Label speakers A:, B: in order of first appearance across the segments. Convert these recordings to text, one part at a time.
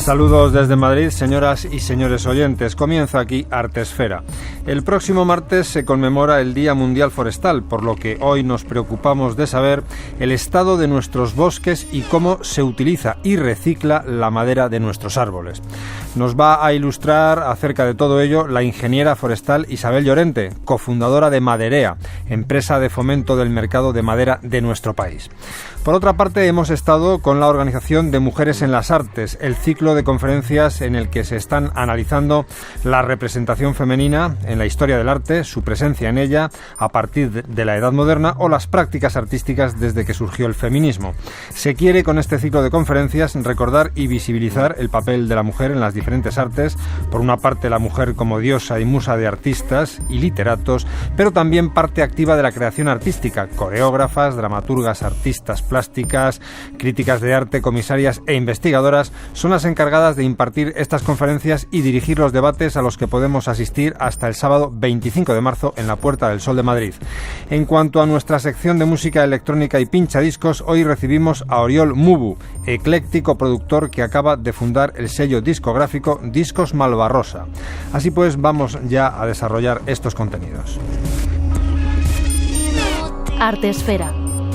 A: Saludos desde Madrid, señoras y señores oyentes. Comienza aquí Artesfera. El próximo martes se conmemora el Día Mundial Forestal, por lo que hoy nos preocupamos de saber el estado de nuestros bosques y cómo se utiliza y recicla la madera de nuestros árboles. Nos va a ilustrar acerca de todo ello la ingeniera forestal Isabel Llorente, cofundadora de Maderea, empresa de fomento del mercado de madera de nuestro país. Por otra parte, hemos estado con la organización de Mujeres en las Artes, el ciclo de conferencias en el que se están analizando la representación femenina en la historia del arte, su presencia en ella a partir de la Edad Moderna o las prácticas artísticas desde que surgió el feminismo. Se quiere con este ciclo de conferencias recordar y visibilizar el papel de la mujer en las diferentes artes, por una parte la mujer como diosa y musa de artistas y literatos, pero también parte activa de la creación artística, coreógrafas, dramaturgas, artistas plásticas, críticas de arte, comisarias e investigadoras son las encargadas de impartir estas conferencias y dirigir los debates a los que podemos asistir hasta el sábado 25 de marzo en la Puerta del Sol de Madrid. En cuanto a nuestra sección de música electrónica y pinchadiscos, hoy recibimos a Oriol Mubu, ecléctico productor que acaba de fundar el sello discográfico Discos Malvarrosa. Así pues, vamos ya a desarrollar estos contenidos.
B: Artesfera,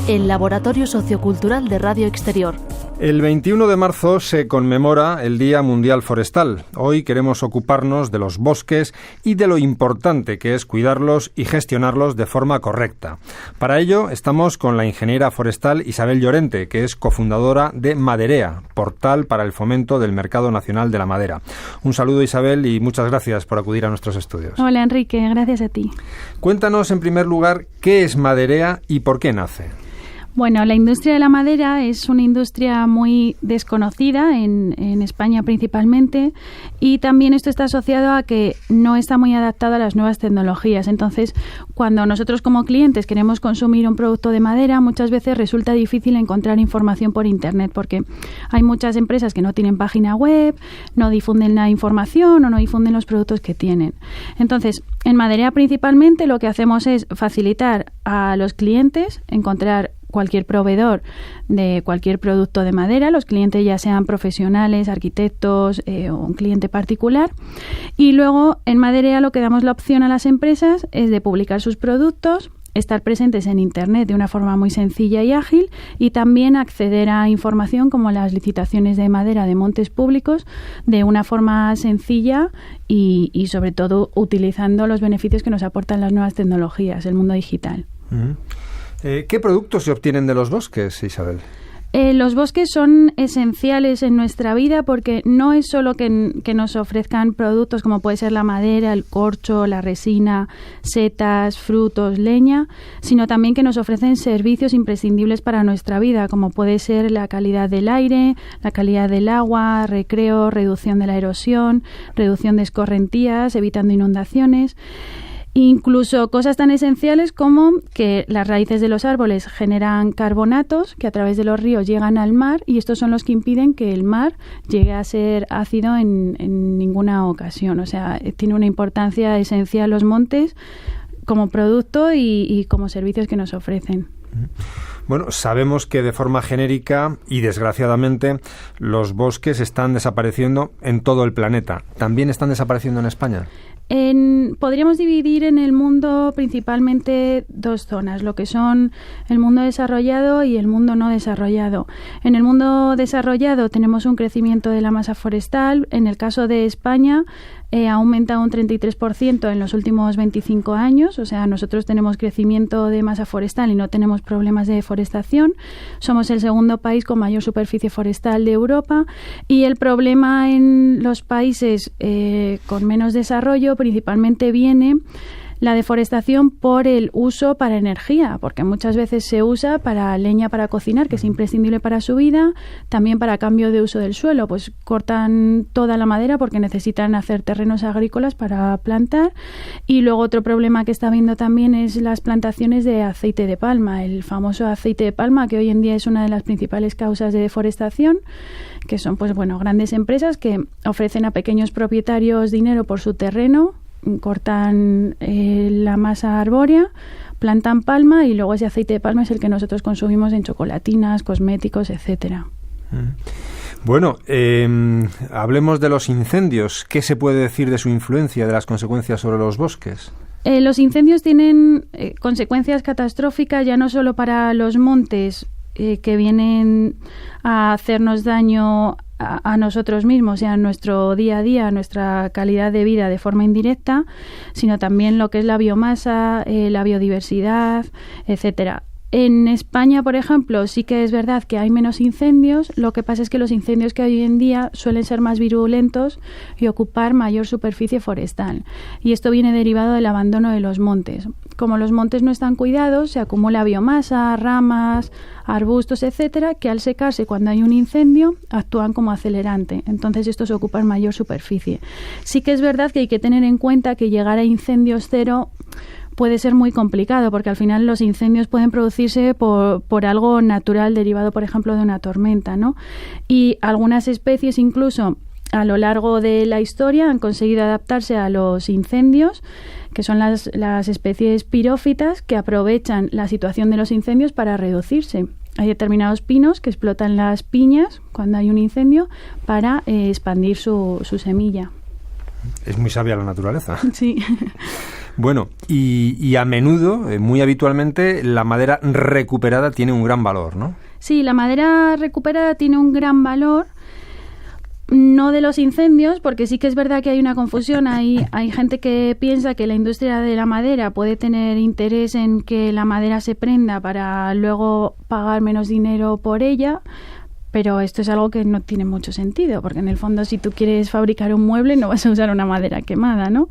B: el laboratorio sociocultural de Radio Exterior.
A: El 21 de marzo se conmemora el Día Mundial Forestal. Hoy queremos ocuparnos de los bosques y de lo importante que es cuidarlos y gestionarlos de forma correcta. Para ello estamos con la ingeniera forestal Isabel Llorente, que es cofundadora de Maderea, portal para el fomento del mercado nacional de la madera. Un saludo, Isabel, y muchas gracias por acudir a nuestros estudios.
C: Hola, Enrique, gracias a ti.
A: Cuéntanos en primer lugar qué es Maderea y por qué nace.
C: Bueno, la industria de la madera es una industria muy desconocida en España principalmente, y también esto está asociado a que no está muy adaptado a las nuevas tecnologías. Entonces, cuando nosotros como clientes queremos consumir un producto de madera, muchas veces resulta difícil encontrar información por Internet, porque hay muchas empresas que no tienen página web, no difunden la información o no difunden los productos que tienen. Entonces, en Maderea principalmente lo que hacemos es facilitar a los clientes encontrar cualquier proveedor de cualquier producto de madera, los clientes ya sean profesionales, arquitectos o un cliente particular. Y luego en Maderea lo que damos la opción a las empresas es de publicar sus productos, estar presentes en Internet de una forma muy sencilla y ágil, y también acceder a información como las licitaciones de madera de montes públicos de una forma sencilla y sobre todo utilizando los beneficios que nos aportan las nuevas tecnologías, el mundo digital.
A: Uh-huh. ¿Qué productos se obtienen de los bosques, Isabel?
C: Los bosques son esenciales en nuestra vida porque no es solo que nos ofrezcan productos como puede ser la madera, el corcho, la resina, setas, frutos, leña, sino también que nos ofrecen servicios imprescindibles para nuestra vida, como puede ser la calidad del aire, la calidad del agua, recreo, reducción de la erosión, reducción de escorrentías, evitando inundaciones. Incluso cosas tan esenciales como que las raíces de los árboles generan carbonatos que a través de los ríos llegan al mar, y estos son los que impiden que el mar llegue a ser ácido en ninguna ocasión. O sea, tiene una importancia esencial los montes como producto y como servicios que nos ofrecen.
A: Bueno, sabemos que de forma genérica y desgraciadamente los bosques están desapareciendo en todo el planeta. ¿También están desapareciendo en España?
C: Podríamos dividir en el mundo principalmente dos zonas, lo que son el mundo desarrollado y el mundo no desarrollado. En el mundo desarrollado tenemos un crecimiento de la masa forestal. En el caso de España ha aumentado un 33% en los últimos 25 años, o sea, nosotros tenemos crecimiento de masa forestal y no tenemos problemas de deforestación. Somos el segundo país con mayor superficie forestal de Europa, y el problema en los países con menos desarrollo principalmente viene la deforestación por el uso para energía, porque muchas veces se usa para leña para cocinar, que es imprescindible para su vida, también para cambio de uso del suelo, pues cortan toda la madera porque necesitan hacer terrenos agrícolas para plantar. Y luego otro problema que está habiendo también es las plantaciones de aceite de palma, el famoso aceite de palma, que hoy en día es una de las principales causas de deforestación, que son pues bueno, grandes empresas que ofrecen a pequeños propietarios dinero por su terreno, cortan la masa arbórea, plantan palma, y luego ese aceite de palma es el que nosotros consumimos en chocolatinas, cosméticos, etcétera.
A: Bueno, hablemos de los incendios. ¿Qué se puede decir de su influencia, de las consecuencias sobre los bosques?
C: Los incendios tienen consecuencias catastróficas ya no solo para los montes que vienen a hacernos daño a nosotros mismos y a nuestro día a día, a nuestra calidad de vida de forma indirecta, sino también lo que es la biomasa, la biodiversidad, etcétera. En España, por ejemplo, sí que es verdad que hay menos incendios. Lo que pasa es que los incendios que hay hoy en día suelen ser más virulentos y ocupar mayor superficie forestal. Y esto viene derivado del abandono de los montes. Como los montes no están cuidados, se acumula biomasa, ramas, arbustos, etcétera, que al secarse cuando hay un incendio actúan como acelerante. Entonces estos ocupan mayor superficie. Sí que es verdad que hay que tener en cuenta que llegar a incendios cero puede ser muy complicado, porque al final los incendios pueden producirse por algo natural derivado, por ejemplo, de una tormenta, ¿no? Y algunas especies incluso a lo largo de la historia han conseguido adaptarse a los incendios, que son las especies pirófitas que aprovechan la situación de los incendios para reducirse. Hay determinados pinos que explotan las piñas cuando hay un incendio para expandir su semilla.
A: Es muy sabia la naturaleza.
C: Sí.
A: Bueno, y a menudo, muy habitualmente, la madera recuperada tiene un gran valor, ¿no?
C: Sí, la madera recuperada tiene un gran valor, no de los incendios, porque sí que es verdad que hay una confusión. Hay gente que piensa que la industria de la madera puede tener interés en que la madera se prenda para luego pagar menos dinero por ella. Pero esto es algo que no tiene mucho sentido, porque en el fondo si tú quieres fabricar un mueble no vas a usar una madera quemada, ¿no?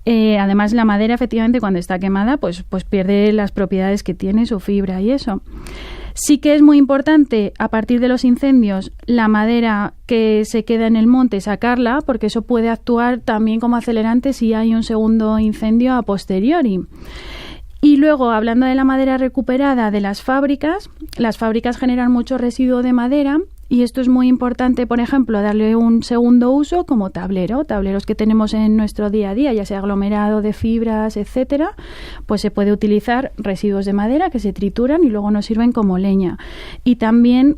C: Además la madera efectivamente cuando está quemada pues pierde las propiedades que tiene, su fibra y eso. Sí que es muy importante a partir de los incendios la madera que se queda en el monte sacarla, porque eso puede actuar también como acelerante si hay un segundo incendio a posteriori. Y luego, hablando de la madera recuperada de las fábricas generan mucho residuo de madera y esto es muy importante, por ejemplo, darle un segundo uso como tableros que tenemos en nuestro día a día, ya sea aglomerado de fibras, etcétera, pues se puede utilizar residuos de madera que se trituran y luego nos sirven como leña. Y también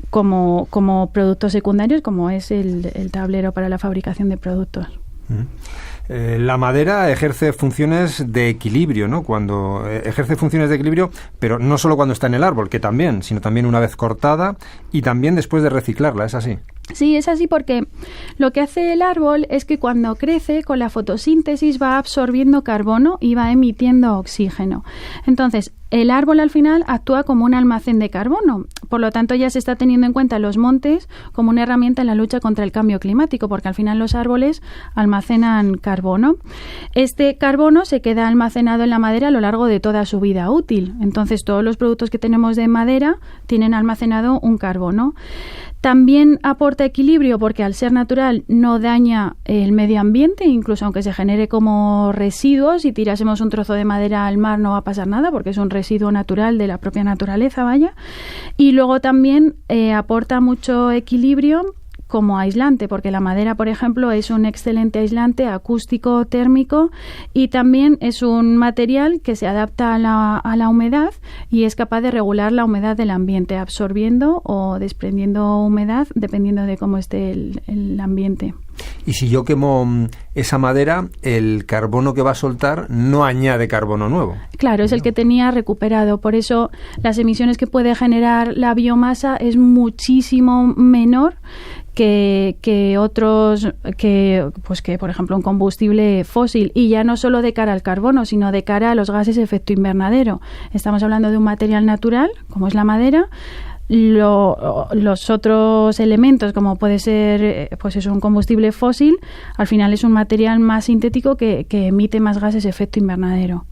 C: como productos secundarios, como es el tablero para la fabricación de productos.
A: La madera ejerce funciones de equilibrio, ¿no? Ejerce funciones de equilibrio, pero no solo cuando está en el árbol, que también, sino también una vez cortada y también después de reciclarla, ¿es así?
C: Sí, es así porque lo que hace el árbol es que cuando crece, con la fotosíntesis va absorbiendo carbono y va emitiendo oxígeno. Entonces, el árbol al final actúa como un almacén de carbono. Por lo tanto, ya se está teniendo en cuenta los montes como una herramienta en la lucha contra el cambio climático, porque al final los árboles almacenan carbono. Este carbono se queda almacenado en la madera a lo largo de toda su vida útil. Entonces, todos los productos que tenemos de madera tienen almacenado un carbono. También aporta equilibrio porque al ser natural no daña el medio ambiente, incluso aunque se genere como residuos, si tirásemos un trozo de madera al mar no va a pasar nada porque es un residuo natural de la propia naturaleza, vaya. Y luego también aporta mucho equilibrio como aislante, porque la madera, por ejemplo, es un excelente aislante acústico, térmico y también es un material que se adapta a la humedad y es capaz de regular la humedad del ambiente, absorbiendo o desprendiendo humedad dependiendo de cómo esté el ambiente.
A: Y si yo quemo esa madera, el carbono que va a soltar no añade carbono nuevo.
C: Claro, es el que tenía recuperado. Por eso las emisiones que puede generar la biomasa es muchísimo menor que otros, que por ejemplo un combustible fósil, y ya no solo de cara al carbono, sino de cara a los gases de efecto invernadero. Estamos hablando de un material natural, como es la madera. Los otros elementos, como puede ser un combustible fósil, al final es un material más sintético que emite más gases de efecto invernadero.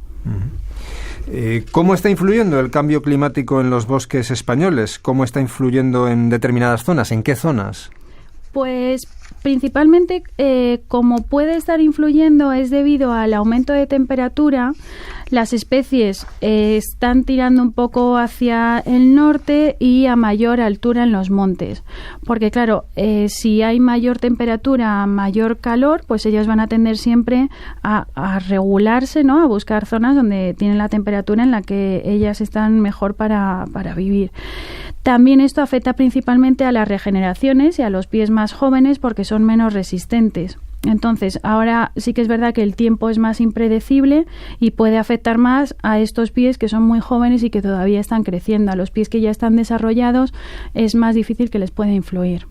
A: ¿Cómo está influyendo el cambio climático en los bosques españoles? ¿Cómo está influyendo en determinadas zonas? ¿En qué zonas?
C: Pues principalmente como puede estar influyendo es debido al aumento de temperatura. Las especies están tirando un poco hacia el norte y a mayor altura en los montes, porque claro, si hay mayor temperatura, mayor calor, pues ellas van a tender siempre a regularse, ¿no? A buscar zonas donde tienen la temperatura en la que ellas están mejor para vivir. También esto afecta principalmente a las regeneraciones y a los pies más jóvenes porque son menos resistentes. Entonces, ahora sí que es verdad que el tiempo es más impredecible y puede afectar más a estos pies que son muy jóvenes y que todavía están creciendo. A los pies que ya están desarrollados es más difícil que les pueda influir.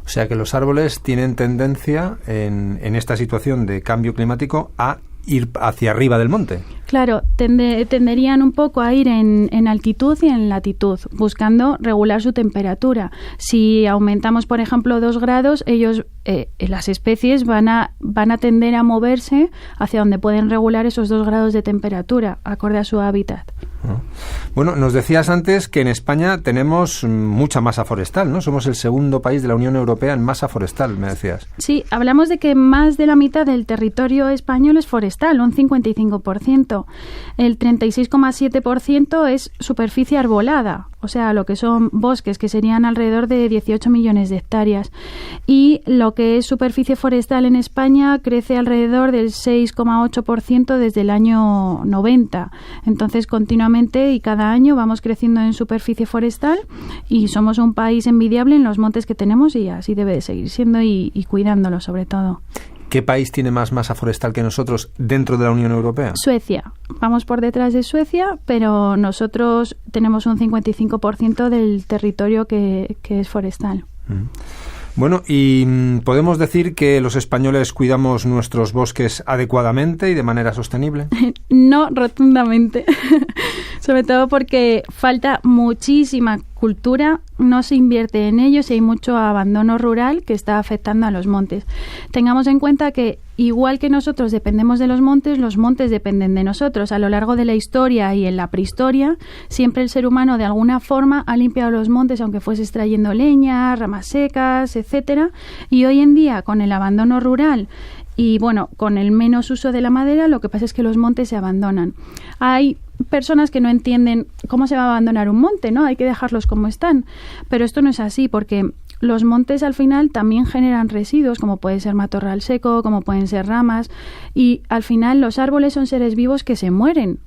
A: O sea que los árboles tienen tendencia en esta situación de cambio climático a ir hacia arriba del monte.
C: Claro, tenderían un poco a ir en altitud y en latitud, buscando regular su temperatura. Si aumentamos, por ejemplo, 2 grados, ellos, las especies van a tender a moverse hacia donde pueden regular esos 2 grados de temperatura, acorde a su hábitat.
A: Bueno, nos decías antes que en España tenemos mucha masa forestal, ¿no? Somos el segundo país de la Unión Europea en masa forestal, me decías.
C: Sí, hablamos de que más de la mitad del territorio español es forestal, un 55%. El 36,7% es superficie arbolada, o sea, lo que son bosques, que serían alrededor de 18 millones de hectáreas. Y lo que es superficie forestal en España crece alrededor del 6,8% desde el año 90. Entonces, continuamente y cada año vamos creciendo en superficie forestal y somos un país envidiable en los montes que tenemos y así debe de seguir siendo y cuidándolo sobre todo.
A: ¿Qué país tiene más masa forestal que nosotros dentro de la Unión Europea?
C: Suecia. Vamos por detrás de Suecia, pero nosotros tenemos un 55% del territorio que es forestal.
A: Bueno, ¿y podemos decir que los españoles cuidamos nuestros bosques adecuadamente y de manera sostenible?
C: No, rotundamente. Sobre todo porque falta muchísima cultura, no se invierte en ellos y hay mucho abandono rural que está afectando a los montes. Tengamos en cuenta que igual que nosotros dependemos de los montes dependen de nosotros. A lo largo de la historia y en la prehistoria, siempre el ser humano de alguna forma ha limpiado los montes, aunque fuese extrayendo leña, ramas secas, etcétera. Y hoy en día, con el abandono rural y bueno, con el menos uso de la madera, lo que pasa es que los montes se abandonan. Hay personas que no entienden cómo se va a abandonar un monte, ¿no? Hay que dejarlos como están. Pero esto no es así, porque los montes al final también generan residuos, como puede ser matorral seco, como pueden ser ramas, y al final los árboles son seres vivos que se mueren.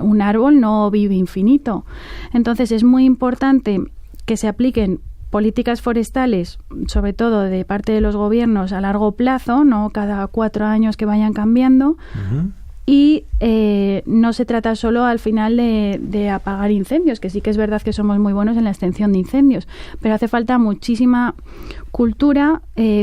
C: Un árbol no vive infinito. Entonces es muy importante que se apliquen políticas forestales, sobre todo de parte de los gobiernos a largo plazo, no cada 4 años que vayan cambiando. Uh-huh. Y no se trata solo al final de apagar incendios, que sí que es verdad que somos muy buenos en la extinción de incendios, pero hace falta muchísima cultura,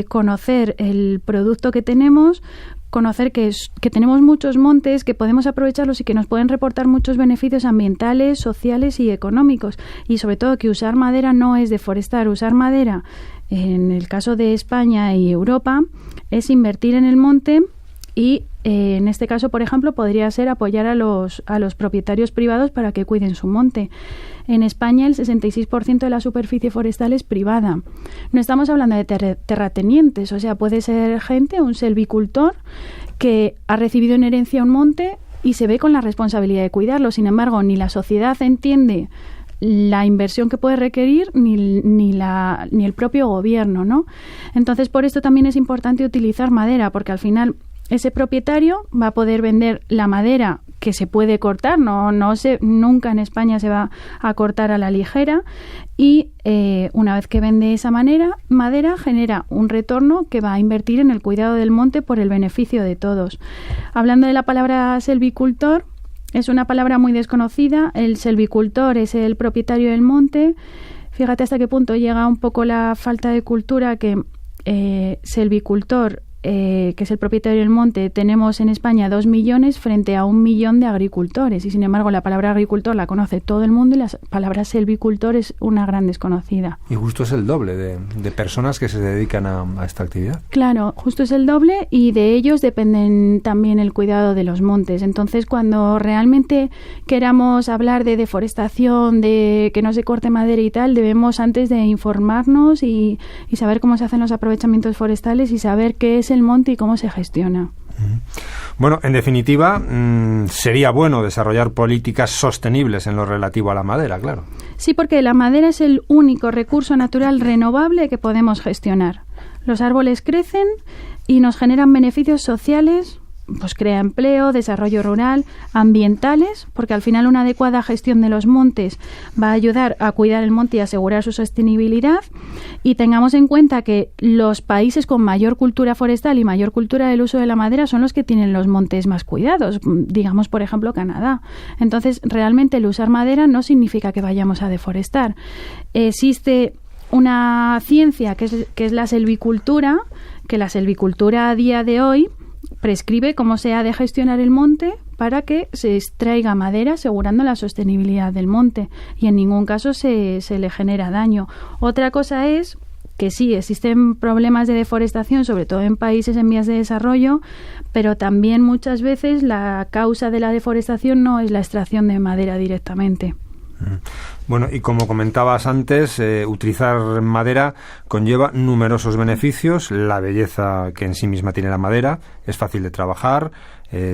C: conocer el producto que tenemos, conocer que tenemos muchos montes, que podemos aprovecharlos y que nos pueden reportar muchos beneficios ambientales, sociales y económicos. Y sobre todo que usar madera no es deforestar, usar madera, en el caso de España y Europa, es invertir en el monte y en este caso, por ejemplo, podría ser apoyar a los propietarios privados para que cuiden su monte. En España el 66% de la superficie forestal es privada. No estamos hablando de terratenientes, o sea, puede ser gente, un selvicultor, que ha recibido en herencia un monte y se ve con la responsabilidad de cuidarlo. Sin embargo, ni la sociedad entiende la inversión que puede requerir ni el propio gobierno, ¿no? Entonces, por esto también es importante utilizar madera, porque al final ese propietario va a poder vender la madera que se puede cortar, nunca en España se va a cortar a la ligera, y una vez que vende esa madera genera un retorno que va a invertir en el cuidado del monte por el beneficio de todos. Hablando de la palabra selvicultor, es una palabra muy desconocida. El selvicultor es el propietario del monte. Fíjate hasta qué punto llega un poco la falta de cultura, que selvicultor, que es el propietario del monte, tenemos en España 2 millones frente a 1 millón de agricultores, y sin embargo la palabra agricultor la conoce todo el mundo y la palabra selvicultor es una gran desconocida.
A: Y justo es el doble de personas que se dedican a esta actividad.
C: Claro, justo es el doble, y de ellos dependen también el cuidado de los montes. Entonces, cuando realmente queramos hablar de deforestación, de que no se corte madera y tal, debemos antes de informarnos y saber cómo se hacen los aprovechamientos forestales y saber qué es el monte y cómo se gestiona.
A: Bueno, en definitiva, sería bueno desarrollar políticas sostenibles en lo relativo a la madera, claro.
C: Sí, porque la madera es el único recurso natural renovable que podemos gestionar. Los árboles crecen y nos generan beneficios sociales, pues crea empleo, desarrollo rural, ambientales, porque al final una adecuada gestión de los montes va a ayudar a cuidar el monte y asegurar su sostenibilidad. Y tengamos en cuenta que los países con mayor cultura forestal y mayor cultura del uso de la madera son los que tienen los montes más cuidados, digamos por ejemplo Canadá. Entonces realmente el usar madera no significa que vayamos a deforestar. Existe una ciencia que es la selvicultura, que la selvicultura a día de hoy prescribe cómo se ha de gestionar el monte para que se extraiga madera asegurando la sostenibilidad del monte y en ningún caso se le genera daño. Otra cosa es que sí, existen problemas de deforestación, sobre todo en países en vías de desarrollo, pero también muchas veces la causa de la deforestación no es la extracción de madera directamente.
A: Bueno, y como comentabas antes, utilizar madera conlleva numerosos beneficios. La belleza que en sí misma tiene la madera, es fácil de trabajar,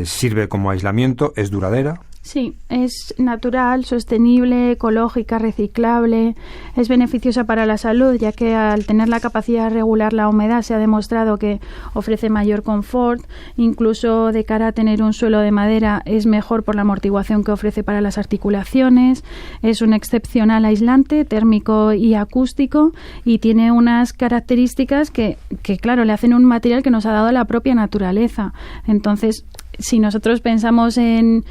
A: sirve como aislamiento, es duradera.
C: Sí, es natural, sostenible, ecológica, reciclable, es beneficiosa para la salud, ya que al tener la capacidad de regular la humedad se ha demostrado que ofrece mayor confort, incluso de cara a tener un suelo de madera es mejor por la amortiguación que ofrece para las articulaciones, es un excepcional aislante térmico y acústico y tiene unas características que claro, le hacen un material que nos ha dado la propia naturaleza. Entonces, si nosotros pensamos en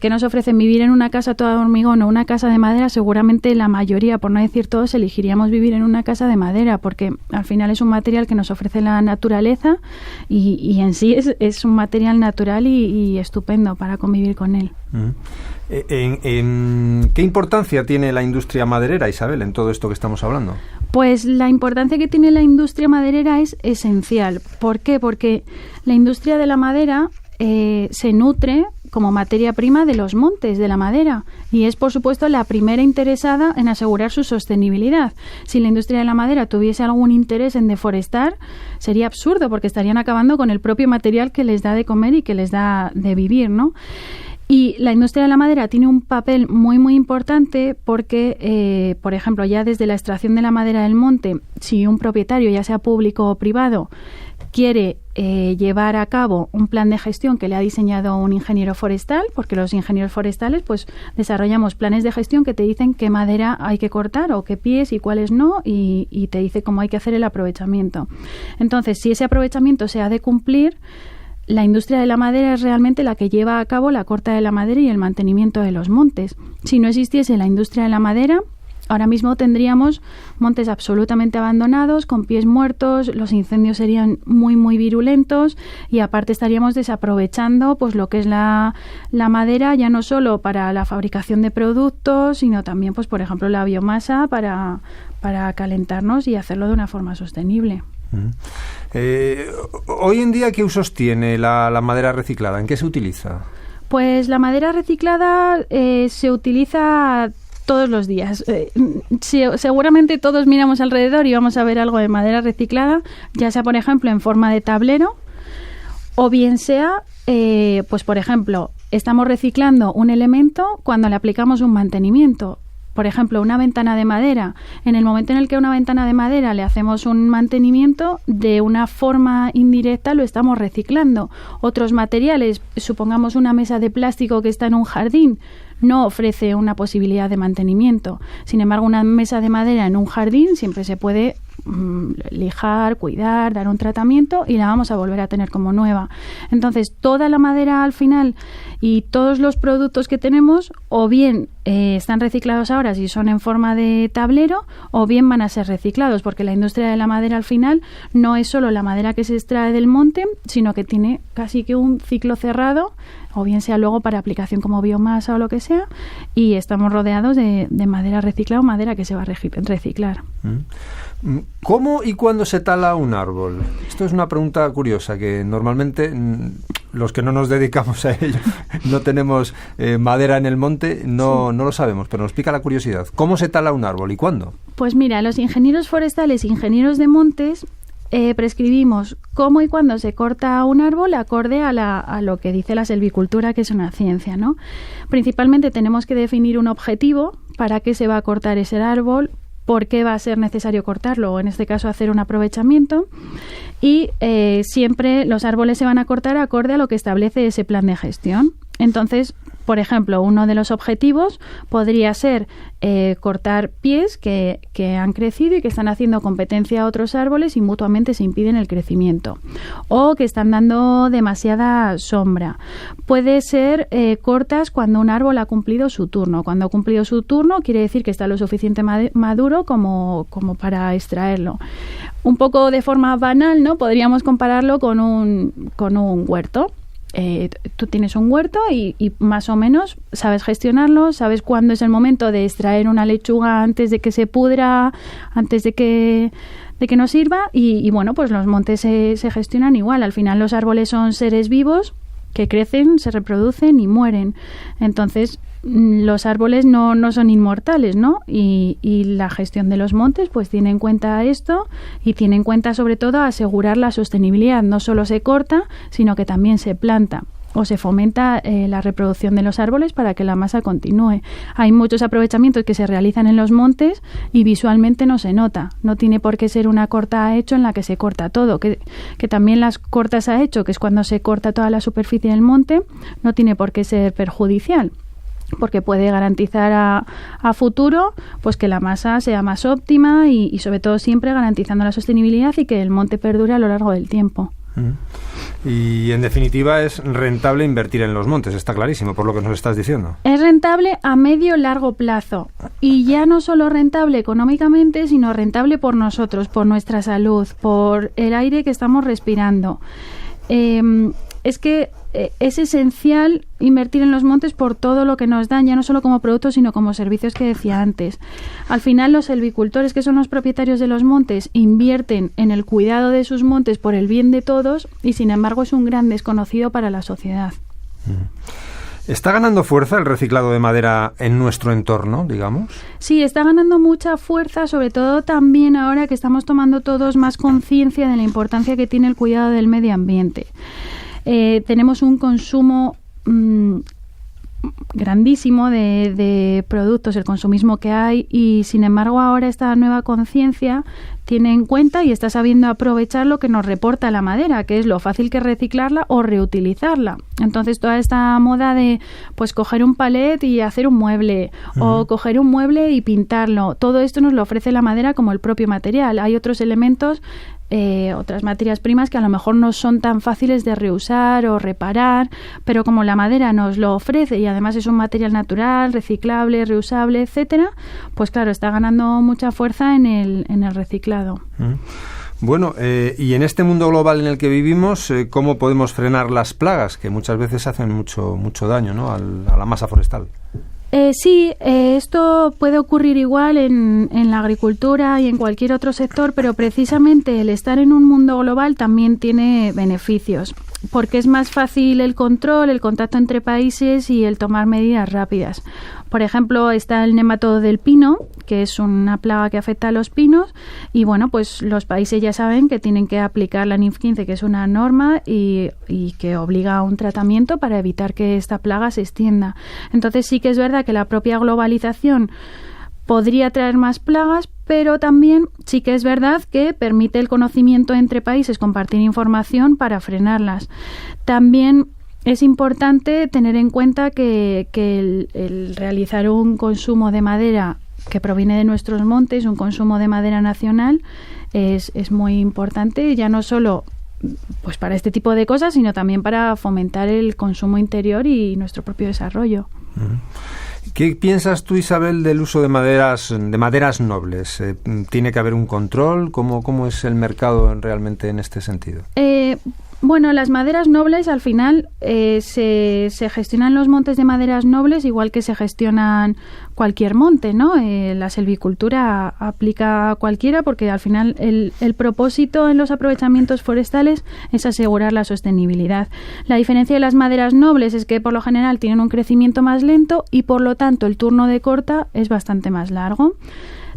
C: que nos ofrecen vivir en una casa toda de hormigón o una casa de madera, seguramente la mayoría, por no decir todos, elegiríamos vivir en una casa de madera porque al final es un material que nos ofrece la naturaleza y en sí es un material natural y estupendo para convivir con él.
A: ¿Qué importancia tiene la industria maderera, Isabel, en todo esto que estamos hablando?
C: Pues la importancia que tiene la industria maderera es esencial. ¿Por qué? Porque la industria de la madera se nutre como materia prima de los montes de la madera y es, por supuesto, la primera interesada en asegurar su sostenibilidad. Si la industria de la madera tuviese algún interés en deforestar, sería absurdo porque estarían acabando con el propio material que les da de comer y que les da de vivir, ¿no? Y la industria de la madera tiene un papel muy, muy importante porque, por ejemplo, ya desde la extracción de la madera del monte, si un propietario, ya sea público o privado, quiere llevar a cabo un plan de gestión que le ha diseñado un ingeniero forestal, porque los ingenieros forestales pues desarrollamos planes de gestión que te dicen qué madera hay que cortar o qué pies y cuáles no y te dice cómo hay que hacer el aprovechamiento. Entonces, si ese aprovechamiento se ha de cumplir, la industria de la madera es realmente la que lleva a cabo la corta de la madera y el mantenimiento de los montes. Si no existiese la industria de la madera, ahora mismo tendríamos montes absolutamente abandonados, con pies muertos, los incendios serían muy, muy virulentos y aparte estaríamos desaprovechando pues lo que es la madera, ya no solo para la fabricación de productos, sino también, pues por ejemplo, la biomasa para calentarnos y hacerlo de una forma sostenible.
A: Hoy en día, ¿qué usos tiene la madera reciclada? ¿En qué se utiliza?
C: Pues la madera reciclada se utiliza todos los días. Seguramente todos miramos alrededor y vamos a ver algo de madera reciclada, ya sea, por ejemplo, en forma de tablero o bien sea, pues por ejemplo, estamos reciclando un elemento cuando le aplicamos un mantenimiento. Por ejemplo, una ventana de madera. En el momento en el que a una ventana de madera le hacemos un mantenimiento, de una forma indirecta lo estamos reciclando. Otros materiales, supongamos una mesa de plástico que está en un jardín, no ofrece una posibilidad de mantenimiento. Sin embargo, una mesa de madera en un jardín siempre se puede lijar, cuidar, dar un tratamiento y la vamos a volver a tener como nueva. Entonces, toda la madera al final y todos los productos que tenemos o bien están reciclados ahora si son en forma de tablero o bien van a ser reciclados, porque la industria de la madera al final no es solo la madera que se extrae del monte, sino que tiene casi que un ciclo cerrado, o bien sea luego para aplicación como biomasa o lo que sea, y estamos rodeados de madera reciclada o madera que se va a reciclar.
A: ¿Cómo y cuándo se tala un árbol? Esto es una pregunta curiosa que normalmente los que no nos dedicamos a ello, no tenemos madera en el monte, no lo sabemos, pero nos pica la curiosidad. ¿Cómo se tala un árbol y cuándo?
C: Pues mira, los ingenieros forestales, ingenieros de montes, prescribimos cómo y cuándo se corta un árbol acorde a lo que dice la selvicultura, que es una ciencia, ¿no? Principalmente tenemos que definir un objetivo, para qué se va a cortar ese árbol, por qué va a ser necesario cortarlo, o en este caso hacer un aprovechamiento, y siempre los árboles se van a cortar acorde a lo que establece ese plan de gestión. Entonces, por ejemplo, uno de los objetivos podría ser cortar pies que han crecido y que están haciendo competencia a otros árboles y mutuamente se impiden el crecimiento, o que están dando demasiada sombra. Puede ser cortas cuando un árbol ha cumplido su turno. Cuando ha cumplido su turno quiere decir que está lo suficiente maduro como para extraerlo. Un poco de forma banal, ¿no? Podríamos compararlo con un huerto. Tú tienes un huerto y más o menos sabes gestionarlo, sabes cuándo es el momento de extraer una lechuga antes de que se pudra, antes de que no sirva, y bueno, pues los montes se gestionan igual. Al final los árboles son seres vivos que crecen, se reproducen y mueren. Entonces los árboles no son inmortales, ¿no? Y la gestión de los montes pues tiene en cuenta esto, y tiene en cuenta sobre todo asegurar la sostenibilidad. No solo se corta, sino que también se planta o se fomenta la reproducción de los árboles para que la masa continúe. Hay muchos aprovechamientos que se realizan en los montes y visualmente no se nota. No tiene por qué ser una corta a hecho en la que se corta todo, que también las cortas a hecho, que es cuando se corta toda la superficie del monte, no tiene por qué ser perjudicial, porque puede garantizar a futuro pues que la masa sea más óptima y sobre todo siempre garantizando la sostenibilidad y que el monte perdure a lo largo del tiempo.
A: Y en definitiva es rentable invertir en los montes, está clarísimo por lo que nos estás diciendo.
C: Es rentable a medio largo plazo, y ya no solo rentable económicamente, sino rentable por nosotros, por nuestra salud, por el aire que estamos respirando. Es que es esencial invertir en los montes por todo lo que nos dan, ya no solo como productos, sino como servicios que decía antes. Al final, los silvicultores, que son los propietarios de los montes, invierten en el cuidado de sus montes por el bien de todos, y sin embargo es un gran desconocido para la sociedad.
A: ¿Está ganando fuerza el reciclado de madera en nuestro entorno, digamos?
C: Sí, está ganando mucha fuerza, sobre todo también ahora que estamos tomando todos más conciencia de la importancia que tiene el cuidado del medio ambiente. Tenemos un consumo grandísimo de productos, el consumismo que hay, y sin embargo ahora esta nueva conciencia tiene en cuenta y está sabiendo aprovechar lo que nos reporta la madera, que es lo fácil que es reciclarla o reutilizarla. Entonces toda esta moda de pues coger un palet y hacer un mueble, o coger un mueble y pintarlo, todo esto nos lo ofrece la madera como el propio material. Hay otros elementos, otras materias primas que a lo mejor no son tan fáciles de reusar o reparar, pero como la madera nos lo ofrece y además es un material natural, reciclable, reusable, etcétera, pues claro, está ganando mucha fuerza en el reciclado.
A: Bueno, y en este mundo global en el que vivimos, ¿cómo podemos frenar las plagas que muchas veces hacen mucho daño, ¿no?, a la masa forestal?
C: Sí, esto puede ocurrir igual en la agricultura y en cualquier otro sector, pero precisamente el estar en un mundo global también tiene beneficios, porque es más fácil el control, el contacto entre países y el tomar medidas rápidas. Por ejemplo, está el nematodo del pino, que es una plaga que afecta a los pinos, y bueno, pues los países ya saben que tienen que aplicar la NIF 15, que es una norma y que obliga a un tratamiento para evitar que esta plaga se extienda. Entonces sí que es verdad que la propia globalización podría traer más plagas, pero también sí que es verdad que permite el conocimiento entre países, compartir información para frenarlas. También es importante tener en cuenta que el realizar un consumo de madera que proviene de nuestros montes, un consumo de madera nacional, es muy importante, ya no solo pues para este tipo de cosas, sino también para fomentar el consumo interior y nuestro propio desarrollo.
A: ¿Qué piensas tú, Isabel, del uso de maderas nobles? ¿Tiene que haber un control? ¿Cómo es el mercado realmente en este sentido?
C: Bueno, las maderas nobles al final se gestionan los montes de maderas nobles igual que se gestionan cualquier monte, ¿no? La silvicultura aplica a cualquiera porque al final el propósito en los aprovechamientos forestales es asegurar la sostenibilidad. La diferencia de las maderas nobles es que por lo general tienen un crecimiento más lento y por lo tanto el turno de corta es bastante más largo.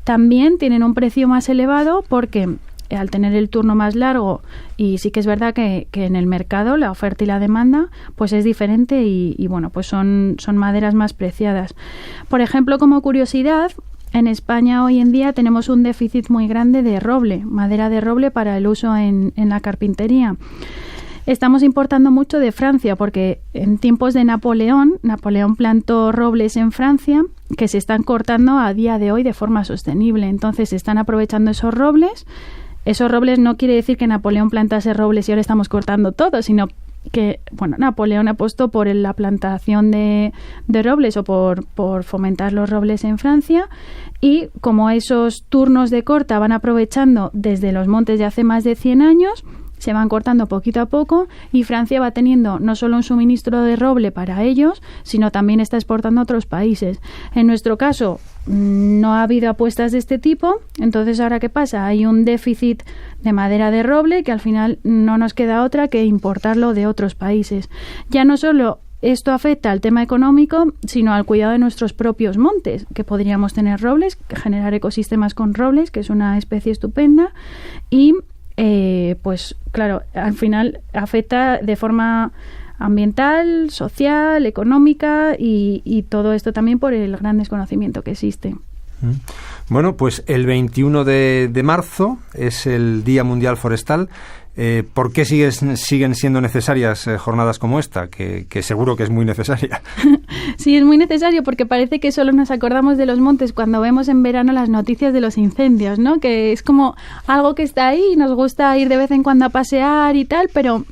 C: También tienen un precio más elevado porque al tener el turno más largo, y sí que es verdad que en el mercado la oferta y la demanda pues es diferente y bueno, pues son maderas más preciadas. Por ejemplo, como curiosidad, en España hoy en día tenemos un déficit muy grande de roble, madera de roble para el uso en la carpintería. Estamos importando mucho de Francia porque en tiempos de Napoleón plantó robles en Francia que se están cortando a día de hoy de forma sostenible. Entonces se están aprovechando esos robles. Esos robles no quiere decir que Napoleón plantase robles y ahora estamos cortando todo, sino que Napoleón apostó por la plantación de robles o por fomentar los robles en Francia, y como esos turnos de corta van aprovechando desde los montes de hace más de 100 años, se van cortando poquito a poco y Francia va teniendo no solo un suministro de roble para ellos, sino también está exportando a otros países. En nuestro caso no ha habido apuestas de este tipo, entonces ¿ahora qué pasa? Hay un déficit de madera de roble que al final no nos queda otra que importarlo de otros países. Ya no solo esto afecta al tema económico, sino al cuidado de nuestros propios montes, que podríamos tener robles, generar ecosistemas con robles, que es una especie estupenda, y pues claro, al final afecta de forma ambiental, social, económica y todo esto también por el gran desconocimiento que existe.
A: Bueno, pues el 21 de marzo es el Día Mundial Forestal. ¿Por qué siguen siendo necesarias jornadas como esta? Que seguro que es muy necesaria.
C: Sí, es muy necesario porque parece que solo nos acordamos de los montes cuando vemos en verano las noticias de los incendios, ¿no? Que es como algo que está ahí y nos gusta ir de vez en cuando a pasear y tal, pero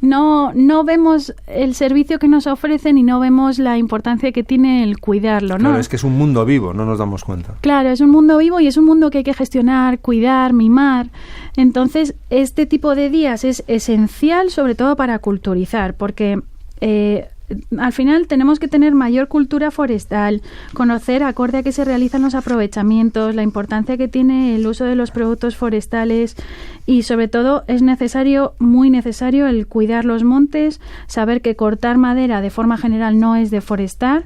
C: no vemos el servicio que nos ofrecen y no vemos la importancia que tiene el cuidarlo, ¿no?
A: Claro, es que es un mundo vivo, no nos damos cuenta.
C: Claro, es un mundo vivo y es un mundo que hay que gestionar, cuidar, mimar. Entonces, este tipo de días es esencial, sobre todo para culturizar, porque al final tenemos que tener mayor cultura forestal, conocer acorde a qué se realizan los aprovechamientos, la importancia que tiene el uso de los productos forestales y sobre todo es necesario, muy necesario, el cuidar los montes, saber que cortar madera de forma general no es deforestar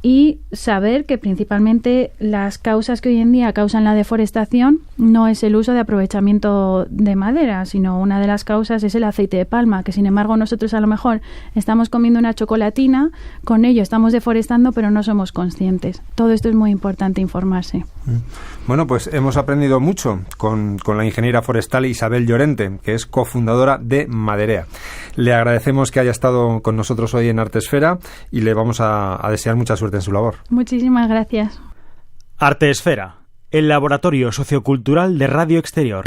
C: y saber que principalmente las causas que hoy en día causan la deforestación no es el uso de aprovechamiento de madera, sino una de las causas es el aceite de palma, que sin embargo nosotros a lo mejor estamos comiendo una chocolatina, con ello estamos deforestando, pero no somos conscientes. Todo esto es muy importante informarse.
A: Bueno, pues hemos aprendido mucho con la ingeniera forestal Isabel Llorente, que es cofundadora de Maderea. Le agradecemos que haya estado con nosotros hoy en Artesfera y le vamos a desear mucha suerte en su labor.
C: Muchísimas gracias.
D: Artesfera, el laboratorio sociocultural de Radio Exterior.